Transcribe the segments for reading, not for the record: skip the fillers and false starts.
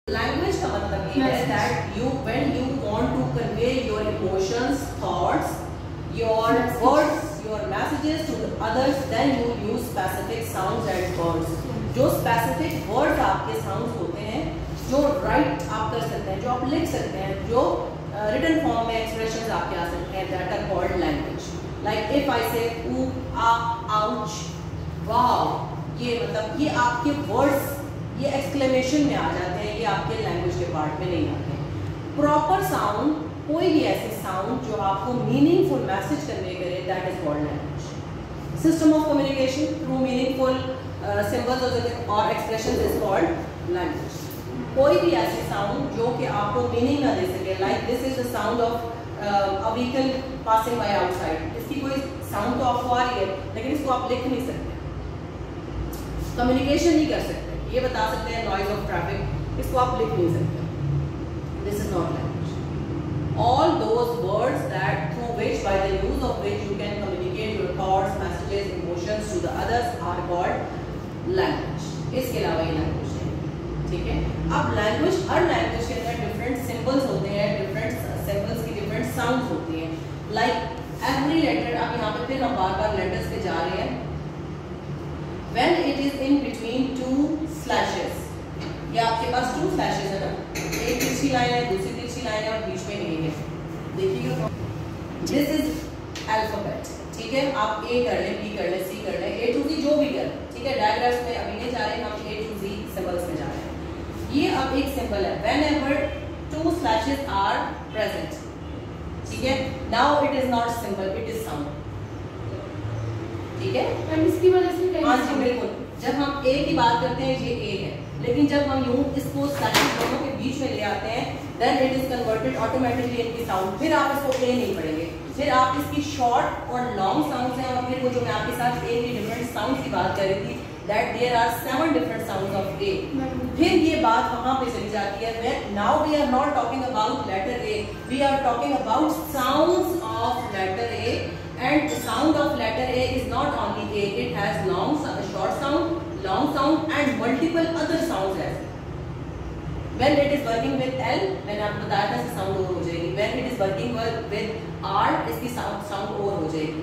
Language का मतलब ये है that you when you want to convey your emotions, thoughts, your words, your messages to the others, then you use specific sounds and words. जो specific words आपके sounds होते हैं, जो write आप कर सकते हैं, जो आप लिख सकते हैं, जो written form में expressions आपके आ सकते हैं, that are called language. Like if I say ooh, ah, ouch, wow, ये मतलब ये आपके words ये एक्सक्लेमेशन में आ जाते हैं, ये आपके लैंग्वेज के पार्ट में नहीं आते हैं। प्रॉपर साउंड कोई भी ऐसी साउंड जो आपको मीनिंगफुल मैसेज कन्वे करे, that is called language. System of communication through meaningful symbols और एक्सप्रेशंस इज कॉल्ड लैंग्वेज। कोई भी ऐसी साउंड जो कि आपको मीनिंग ना दे सके, like this is the sound of a vehicle passing by outside, इसकी कोई साउंड तो आपको आ रही है लेकिन इसको आप लिख नहीं सकते, कम्युनिकेशन नहीं कर सकते। ये बता सकते हैं नॉइज ऑफ ट्रैफिक, इसको आप लिख नहीं सकते। This is not language. All those words that through which by the use of which you can communicate your thoughts, messages, emotions to the others are called language. इसके अलावा ये language है, ठीक है। अब लैंग्वेज, हर लैंग्वेज के अंदर different symbols होते हैं, डिफरेंट सिंबल्स की डिफरेंट साउंड्स होती हैं। लाइक एवरी लेटर, अब यहाँ पे फिर हम बार बार लेटर्स पे जा रहे हैं। When it is in between two slashes, ये आपके पास two slashes है ना, एक तिरछी लाइन है, दूसरी तिरछी लाइन है और बीच में ए है। देखिएगा, this is alphabet, ठीक है। आप A कर लें, B कर लें, C कर लें, A to Z जो भी कर, ठीक है। डायग्राम्स में अभी नहीं जा रहे, हम A to Z सिंबल्स में जा रहे हैं। ये अब एक सिंबल है, whenever two slashes are present, ठीक है। Now it is not symbol, it is sound, ठीक है। इसकी वजह से हाँ जी बिल्कुल, जब हम ए की बात करते हैं ये ए है, लेकिन जब हम यूं इसको स्लैशेस दोनों के बीच में ले आते हैं, then it is converted automatically इनकी साउंड। फिर आप इसको ए नहीं पढ़ेंगे, फिर आप इसकी शॉर्ट और लॉन्ग साउंड्स हैं, और फिर वो जो मैं आपके साथ ए की डिफरेंट साउंड्स की बात कर रही थी, that there are 7 different sounds of A. फिर ये बात वहां पे चली जाती है, when now we are not talking about letter A, we are talking about sounds of letter A. And the sound of letter A is not only A, it has long, short sound, long sound and multiple other sounds as well. When it is working with L, मैंने आपको बताया था इसकी sound और हो जाएगी। When it is working with R, इसकी sound और हो जाएगी,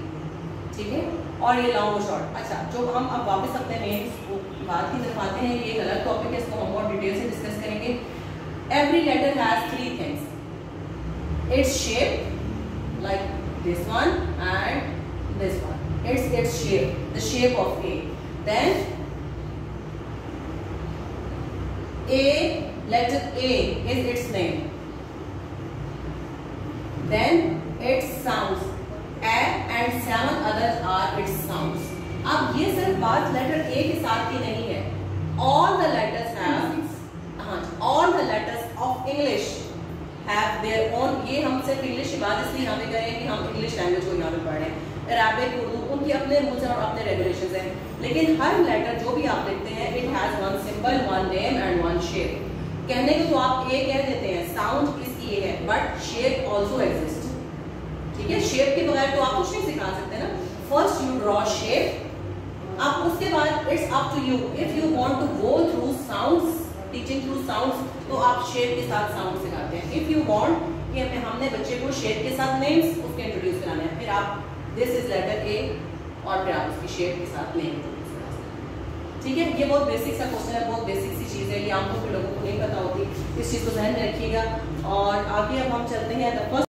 ठीक है। और ये लॉन्ग और शॉर्ट। अच्छा, जो हम अब वापस अपने मेन बात की तरफ आते हैं, ये एक अलग टॉपिक है, इसको हम और डिटेल से डिस्कस करेंगे। Every letter has 3 things. Its shape, like this one and this one, its shape, the shape of A. Then A, letter A is its name. Then its sounds, A and 7 others are its sounds. अब ये सिर्फ बात letter A के साथ की नहीं है, all the letters have, all the letters of English have their own। ये हम सिर्फ इंग्लिश की बात इसलिए यहाँ पे करें कि हम इंग्लिश लैंग्वेज को यहाँ पे पढ़ रहे हैं। अरबिक, उर्दू, उनके अपने रूल्स और अपने रेगुलेशंस हैं, लेकिन हर लेटर जो भी आप लिखते हैं, it has one symbol, one name and one shape. कहने को तो आप ए कह देते हैं, साउंड इसकी ए है, बट शेप ऑल्सो एग्जिस्ट, ठीक है। शेप के बगैर तो आप कुछ नहीं सिखा सकते ना। फर्स्ट यू ड्रॉ शेप, अब उसके बाद it's up to you, if you want to go through sounds, teaching through sounds, तो आप शेप के साथ साउंड सिखाते हैं। इफ यू वांट कि हमने बच्चे को शेप के साथ नेम्स उसके इंट्रोड्यूस कराने हैं, फिर आप दिस इज लेटर ए और फिर आप उसकी शेप के साथ नेम इंट्रोड्यूस करा सकते हैं, ठीक है। ये बहुत बेसिक सा क्वेश्चन है, बहुत बेसिक सी चीज़ है, ये आमतौर पर लोगों को नहीं पता होती, इस चीज़ को ध्यान में रखिएगा। और आगे अब हम चलते हैं द फर्स्ट